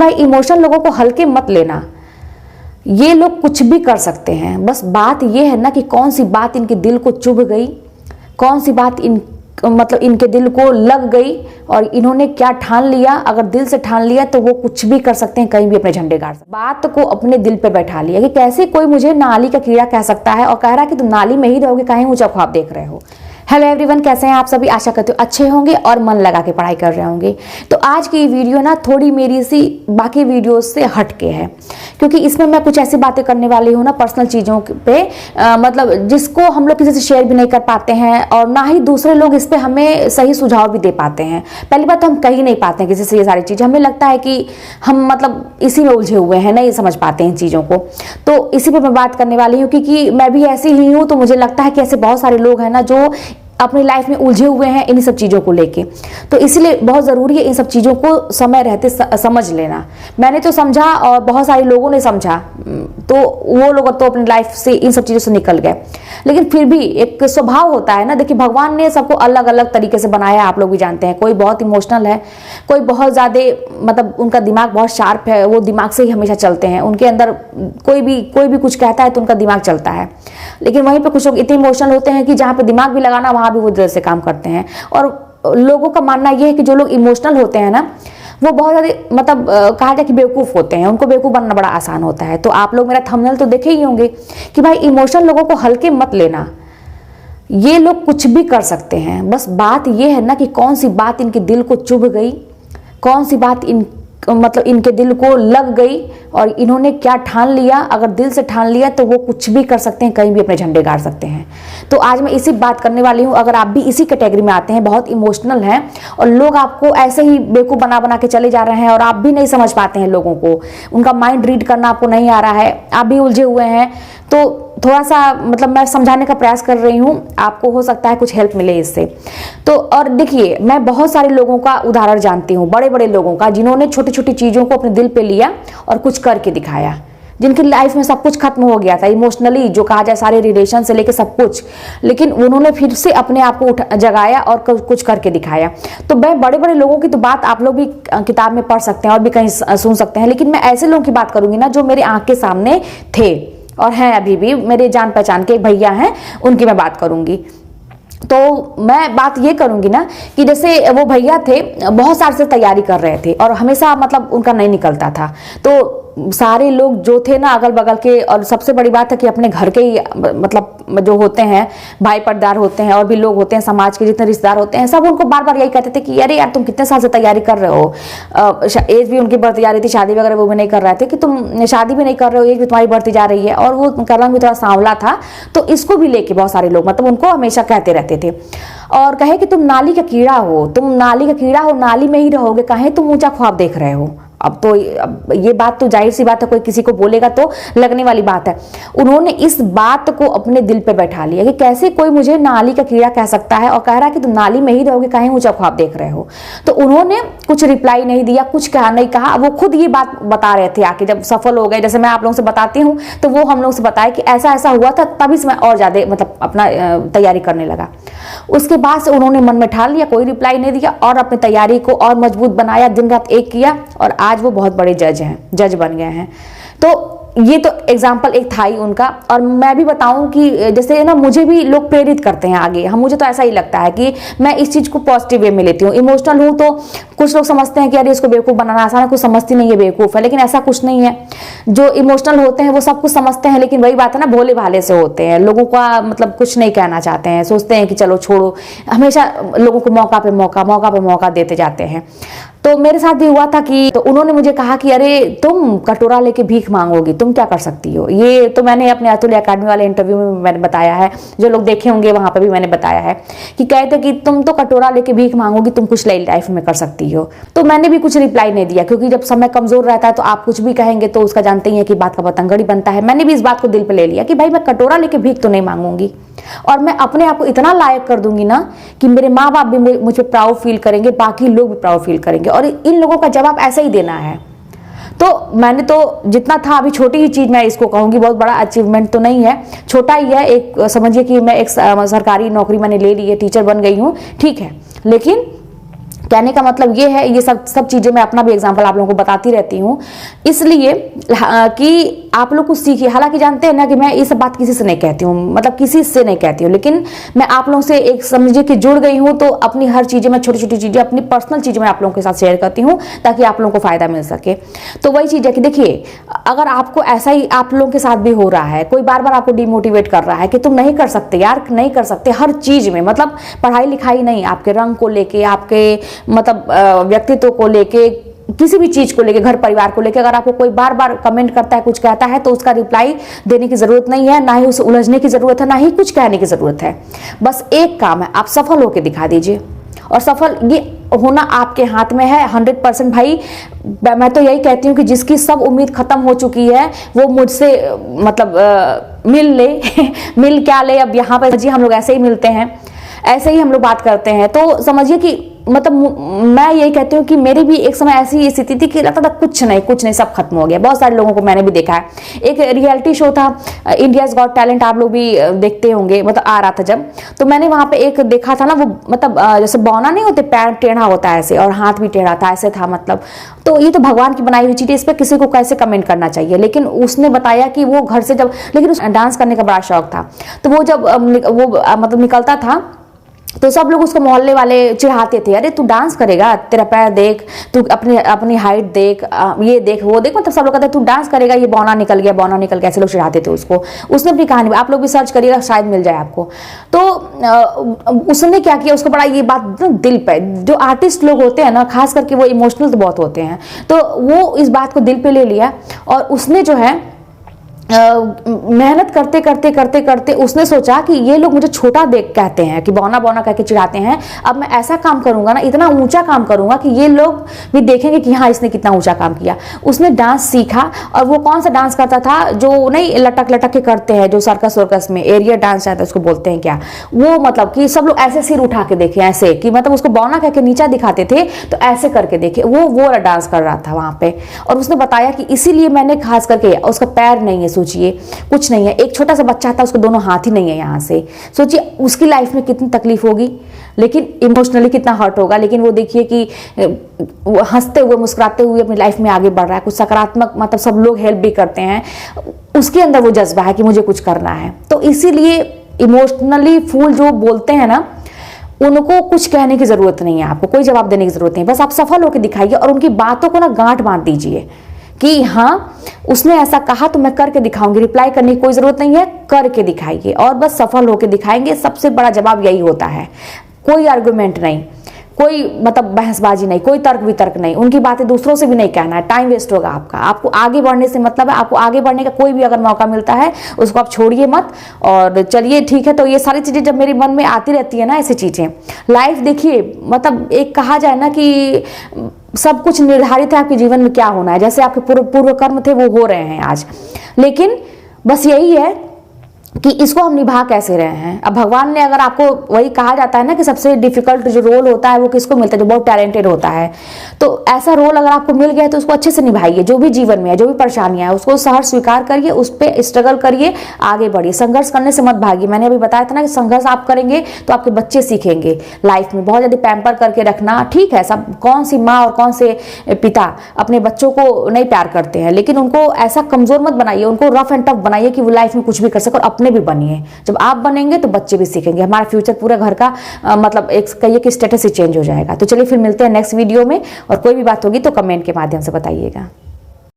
भाई इमोशन लोगों को हल्के मत लेना, ये लोग कुछ भी कर सकते हैं। बस बात ये है ना कि कौन सी बात इनके दिल को चुभ गई, कौन सी बात इनके दिल को लग गई और इन्होंने क्या ठान लिया। अगर दिल से ठान लिया तो वो कुछ भी कर सकते हैं, कहीं भी अपने झंडे गाड़ सकते हैं। बात को अपने दिल पे बैठा लिया कि कैसे कोई मुझे नाली का कीड़ा कह सकता है और कह रहा है कि तुम नाली में ही रहोगे, कहीं ऊंचा ख्वाब देख रहे हो। हेलो एवरीवन, कैसे हैं आप सभी? आशा करते हो अच्छे होंगे और मन लगा के पढ़ाई कर रहे होंगे। तो आज की वीडियो ना थोड़ी मेरी सी बाकी वीडियोस से हटके है, क्योंकि इसमें मैं कुछ ऐसी बातें करने वाली हूँ ना पर्सनल चीज़ों पे, मतलब जिसको हम लोग किसी से शेयर भी नहीं कर पाते हैं और ना ही दूसरे लोग इस पर हमें सही सुझाव भी दे पाते हैं। पहली बात तो हम कह ही नहीं पाते हैं किसी से ये सारी चीज़ें, हमें लगता है कि हम मतलब इसी में उलझे हुए हैं, नहीं समझ पाते हैं इन चीज़ों को। तो इसी पर मैं बात करने वाली हूँ, क्योंकि मैं भी ऐसी ही हूँ। तो मुझे लगता है कि ऐसे बहुत सारे लोग हैं ना जो अपनी लाइफ में उलझे हुए हैं इन सब चीज़ों को लेके। तो इसलिए बहुत ज़रूरी है इन सब चीज़ों को समय रहते समझ लेना। मैंने तो समझा और बहुत सारे लोगों ने समझा, तो वो लोग तो अपनी लाइफ से इन सब चीज़ों से निकल गए। लेकिन फिर भी एक स्वभाव होता है ना, देखिए भगवान ने सबको अलग अलग तरीके से बनाया, आप लोग भी जानते हैं। कोई बहुत इमोशनल है, कोई बहुत ज़्यादा मतलब उनका दिमाग बहुत शार्प है, वो दिमाग से ही हमेशा चलते हैं। उनके अंदर कोई भी कुछ कहता है तो उनका दिमाग चलता है। लेकिन वहीं पर कुछ लोग इतने इमोशनल होते हैं कि जहाँ पे दिमाग भी लगाना वहाँ भी वो दिल से काम करते हैं। और लोगों का मानना यह है कि जो लोग इमोशनल होते हैं ना, वो बहुत ज़्यादा मतलब कहा जाए कि बेवकूफ़ होते हैं, उनको बेवकूफ़ बनना बड़ा आसान होता है। तो आप लोग मेरा थंबनेल तो देखे ही होंगे कि भाई इमोशन लोगों को हल्के मत लेना, ये लोग कुछ भी कर सकते हैं। बस बात ये है ना कि कौन सी बात इनके दिल को चुभ गई, कौन सी बात इनके दिल को लग गई और इन्होंने क्या ठान लिया। अगर दिल से ठान लिया तो वो कुछ भी कर सकते हैं, कहीं भी अपने झंडे गाड़ सकते हैं। तो आज मैं इसी बात करने वाली हूँ। अगर आप भी इसी कैटेगरी में आते हैं, बहुत इमोशनल हैं और लोग आपको ऐसे ही बेवकूफ़ बना के चले जा रहे हैं और आप भी नहीं समझ पाते हैं लोगों को, उनका माइंड रीड करना आपको नहीं आ रहा है, आप भी उलझे हुए हैं, तो थोड़ा सा मतलब मैं समझाने का प्रयास कर रही हूँ, आपको हो सकता है कुछ हेल्प मिले इससे। तो और देखिए, मैं बहुत सारे लोगों का उदाहरण जानती हूँ, बड़े बड़े लोगों का, जिन्होंने छोटी छोटी चीज़ों को अपने दिल पे लिया और कुछ करके दिखाया, जिनकी लाइफ में सब कुछ खत्म हो गया था इमोशनली, जो कहा जाए सारे रिलेशन से लेके सब कुछ, लेकिन उन्होंने फिर से अपने आप को जगाया और कुछ करके दिखाया। तो मैं बड़े बड़े लोगों की तो बात आप लोग भी किताब में पढ़ सकते हैं और भी कहीं सुन सकते हैं, लेकिन मैं ऐसे लोगों की बात करूंगी ना जो मेरे आंख के सामने थे और हैं अभी भी, मेरे जान पहचान के एक भैया हैं, उनकी मैं बात करूंगी। तो मैं बात ये करूंगी ना कि जैसे वो भैया थे, बहुत साल से तैयारी कर रहे थे और हमेशा मतलब उनका नहीं निकलता था। तो सारे लोग जो थे ना अगल बगल के, और सबसे बड़ी बात है कि अपने घर के ही मतलब जो होते हैं भाई पर्दार होते हैं और भी लोग होते हैं, समाज के जितने रिश्तेदार होते हैं, सब उनको बार बार यही कहते थे कि अरे यार तुम कितने साल से तैयारी कर रहे हो। एज भी उनकी बढ़ती जा रही थी, शादी वगैरह वो भी नहीं कर रहे थे कि तुम शादी भी नहीं कर रहे हो, एज भी तुम्हारी बढ़ती जा रही है, और वो उनका रंग भी थोड़ा सांवला था। तो इसको भी लेके बहुत सारे लोग मतलब उनको हमेशा कहते रहते थे और कहे कि तुम नाली का कीड़ा हो, तुम नाली का कीड़ा हो, नाली में ही रहोगे, कहे तुम ऊंचा ख्वाब देख रहे हो। अब ये बात तो जाहिर सी बात है, कोई किसी को बोलेगा तो लगने वाली बात है। उन्होंने इस बात को अपने दिल पे बैठा लिया कि कैसे कोई मुझे नाली का कीड़ा कह सकता है और कह रहा है कि तुम नाली में ही रहोगे, कहीं ऊंचा ख्वाब देख रहे हो। तो उन्होंने कुछ रिप्लाई नहीं दिया, कुछ कहा नहीं कहा, वो खुद ये बात बता रहे थे आके, जब सफल हो गए। जैसे मैं आप लोगों से बताती हूँ तो वो हम लोग से बताया कि ऐसा ऐसा हुआ था, तभी से मैं और ज्यादा मतलब अपना तैयारी करने लगा। उसके बाद से उन्होंने मन में ठान लिया, कोई रिप्लाई नहीं दिया और अपनी तैयारी को और मजबूत बनाया, दिन रात एक किया और आज वो बहुत बड़े जज बन गए हैं। तो ये तो एग्जाम्पल एक था ही उनका। और मैं भी बताऊं कि जैसे ना मुझे भी लोग प्रेरित करते हैं आगे, मुझे तो ऐसा ही लगता है कि मैं इस चीज़ को पॉजिटिव वे में लेती हूँ। इमोशनल हूँ तो कुछ लोग समझते हैं कि अरे इसको बेवकूफ़ बनाना आसान है, कुछ समझती नहीं है बेवकूफ़ है, लेकिन ऐसा कुछ नहीं है। जो इमोशनल होते हैं वो सब कुछ समझते हैं, लेकिन वही बात है ना, भोले भाले से होते हैं, लोगों का मतलब कुछ नहीं कहना चाहते हैं, सोचते हैं कि चलो छोड़ो, हमेशा लोगों को मौका पे मौका देते जाते हैं। तो मेरे साथ भी हुआ था कि तो उन्होंने मुझे कहा कि अरे तुम कटोरा लेके भीख मांगोगी, तुम क्या कर सकती हो। ये तो मैंने अपने अतुल अकेडमी वाले इंटरव्यू में मैंने बताया है, जो लोग देखे होंगे वहां पर भी मैंने बताया है कि कहते कि तुम तो कटोरा लेके भीख मांगोगी, तुम कुछ लाइफ में कर सकती हो। तो मैंने भी कुछ रिप्लाई नहीं दिया, क्योंकि जब समय कमजोर रहता है तो आप कुछ भी कहेंगे तो उसका जानते ही है कि बात का पतंगड़ी बनता है। मैंने भी इस बात को दिल पे ले लिया कि भाई मैं कटोरा लेके भीख तो नहीं मांगूंगी, और मैं अपने आप को इतना लायक कर दूंगी ना कि मेरे माँ बाप भी मुझ पर प्राउड फील करेंगे, बाकी लोग भी प्राउड फील करेंगे, और इन लोगों का जवाब ऐसा ही देना है। तो मैंने तो जितना था, अभी छोटी ही चीज मैं इसको कहूंगी, बहुत बड़ा अचीवमेंट तो नहीं है, छोटा ही है। एक समझिए कि मैं एक सरकारी नौकरी मैंने ले ली है, टीचर बन गई हूँ, ठीक है, लेकिन कहने का मतलब ये है, ये सब चीज़ें मैं अपना भी एग्जांपल आप लोगों को बताती रहती हूँ, इसलिए कि आप लोग कुछ सीखिए। हालांकि जानते हैं ना कि मैं ये सब बात किसी से नहीं कहती हूँ, मतलब किसी से नहीं कहती हूँ, लेकिन मैं आप लोगों से एक समझिए कि जुड़ गई हूँ, तो अपनी हर चीज़ें मैं छोटी छोटी चीज़ें, अपनी पर्सनल चीज़ें मैं आप लोगों के साथ शेयर करती हूँ ताकि आप लोगों को फायदा मिल सके। तो वही चीज़ है कि देखिए, अगर आपको ऐसा ही आप लोगों के साथ भी हो रहा है, कोई बार बार आपको डिमोटिवेट कर रहा है कि तुम नहीं कर सकते यार, नहीं कर सकते हर चीज़ में, मतलब पढ़ाई लिखाई नहीं, आपके रंग को लेके, आपके मतलब व्यक्तित्व को लेके, किसी भी चीज को लेके, घर परिवार को लेके, अगर आपको कोई बार बार कमेंट करता है, कुछ कहता है, तो उसका रिप्लाई देने की जरूरत नहीं है, ना ही उसे उलझने की जरूरत है, ना ही कुछ कहने की जरूरत है। बस एक काम है, आप सफल होकर दिखा दीजिए, और सफल ये होना आपके हाथ में है 100% भाई। मैं तो यही कहती हूँ कि जिसकी सब उम्मीद खत्म हो चुकी है वो मुझसे मतलब मिल ले मिल क्या ले, अब यहाँ पर जी हम लोग ऐसे ही मिलते हैं, ऐसे ही हम लोग बात करते हैं, तो समझिए कि मतलब मैं यही कहती हूँ कि मेरी भी एक समय ऐसी स्थिति थी कि लगता था कुछ नहीं सब खत्म हो गया। बहुत सारे लोगों को मैंने भी देखा है। एक रियलिटी शो था इंडियाज गॉट टैलेंट, आप लोग भी देखते होंगे, मतलब आ रहा था जब, तो मैंने वहां पे एक देखा था ना, वो मतलब जैसे बौना नहीं होते, पैर टेढ़ा होता है ऐसे और हाथ भी टेढ़ा था, ऐसे था मतलब। तो ये तो भगवान की बनाई हुई चीज है, इस पर किसी को कैसे कमेंट करना चाहिए। लेकिन उसने बताया कि वो घर से जब, लेकिन उस डांस करने का बड़ा शौक था, तो वो जब वो मतलब निकलता था तो सब लोग उसको मोहल्ले वाले चिढ़ाते थे, अरे तू डांस करेगा, तेरा पैर देख, तू अपनी हाइट देख, ये देख वो देख, मतलब सब लोग कहते तू डांस करेगा, ये बौना निकल गया, ऐसे लोग चिढ़ाते थे उसको। उसने अपनी कहानी, आप लोग भी सर्च करिएगा शायद मिल जाए आपको। तो उसने क्या किया, उसको बड़ा ये बात दिल पे, जो आर्टिस्ट लोग होते हैं ना, खास करके वो इमोशनल तो बहुत होते हैं, तो वो इस बात को दिल पे ले लिया, और उसने जो है मेहनत करते करते करते करते उसने सोचा कि ये लोग मुझे छोटा देख कहते हैं, कि बौना बौना कहकर चिढ़ाते हैं, अब मैं ऐसा काम करूंगा ना, इतना ऊंचा काम करूंगा कि ये लोग भी देखेंगे कि हाँ इसने कितना ऊंचा काम किया। उसने डांस सीखा, और वो कौन सा डांस करता था, जो नहीं लटक लटक के करते हैं, जो सर्कस वर्कस में एरिया डांस आता है उसको बोलते हैं क्या, वो मतलब कि सब लोग ऐसे सिर उठा के देखे, ऐसे कि मतलब उसको बौना कह के नीचा दिखाते थे, तो ऐसे करके देखे, वो डांस कर रहा था वहां पे। और उसने बताया कि इसीलिए मैंने खास करके, उसका पैर नहीं है, सोचिए कुछ नहीं है, एक छोटा सा बच्चा था, उसको दोनों हाथ ही नहीं है यहाँ से, सोचिए उसकी लाइफ में कितनी तकलीफ होगी, लेकिन इमोशनली कितना हर्ट होगा। लेकिन वो देखिए कि हंसते हुए मुस्कुराते हुए अपनी लाइफ में आगे बढ़ रहा है, कुछ सकारात्मक, मतलब सब लोग हेल्प भी करते हैं, उसके अंदर वो जज्बा है कि मुझे कुछ करना है। तो इसीलिए इमोशनली फूल जो बोलते हैं ना, उनको कुछ कहने की जरूरत नहीं है, आपको कोई जवाब देने की जरूरत नहीं, बस आप सफल होकर दिखाइए, और उनकी बातों को ना गांठ बांध दीजिए कि हाँ उसने ऐसा कहा तो मैं करके दिखाऊंगी, रिप्लाई करने की कोई जरूरत नहीं है, करके दिखाइए, और बस सफल होकर दिखाएंगे। सबसे बड़ा जवाब यही होता है, कोई आर्गुमेंट नहीं, कोई मतलब बहसबाजी नहीं, कोई तर्क वितर्क नहीं, उनकी बातें दूसरों से भी नहीं कहना है, टाइम वेस्ट होगा आपका। आपको आगे बढ़ने से मतलब है, आपको आगे बढ़ने का कोई भी अगर मौका मिलता है उसको आप छोड़िए मत, और चलिए ठीक है। तो ये सारी चीजें जब मेरे मन में आती रहती है ना, ऐसी चीजें, लाइफ देखिए, मतलब एक कहा जाए ना कि सब कुछ निर्धारित है आपके जीवन में क्या होना है, जैसे आपके पूर्व कर्म थे वो हो रहे हैं आज, लेकिन बस यही है कि इसको हम निभा कैसे रहे हैं। अब भगवान ने, अगर आपको, वही कहा जाता है ना कि सबसे डिफिकल्ट जो रोल होता है वो किसको मिलता है, जो बहुत टैलेंटेड होता है। तो ऐसा रोल अगर आपको मिल गया है तो उसको अच्छे से निभाइए, जो भी जीवन में है, जो भी परेशानियां है उसको सहर्ष स्वीकार करिए, उस पर स्ट्रगल करिए, आगे बढ़िए, संघर्ष करने से मत भागिए। मैंने अभी बताया था ना कि संघर्ष आप करेंगे तो आपके बच्चे सीखेंगे लाइफ में। बहुत ज्यादा पैम्पर करके रखना ठीक है, सब कौन सी माँ और कौन से पिता अपने बच्चों को नहीं प्यार करते हैं, लेकिन उनको ऐसा कमजोर मत बनाइए, उनको रफ एंड टफ बनाइए कि वो लाइफ में कुछ भी कर सके, और अपने भी बनिए। जब आप बनेंगे तो बच्चे भी सीखेंगे, हमारा फ्यूचर पूरा घर का मतलब एक कहिए कि स्टेटस ही चेंज हो जाएगा। तो चलिए फिर मिलते हैं नेक्स्ट वीडियो में, और कोई भी बात होगी तो कमेंट के माध्यम से बताइएगा।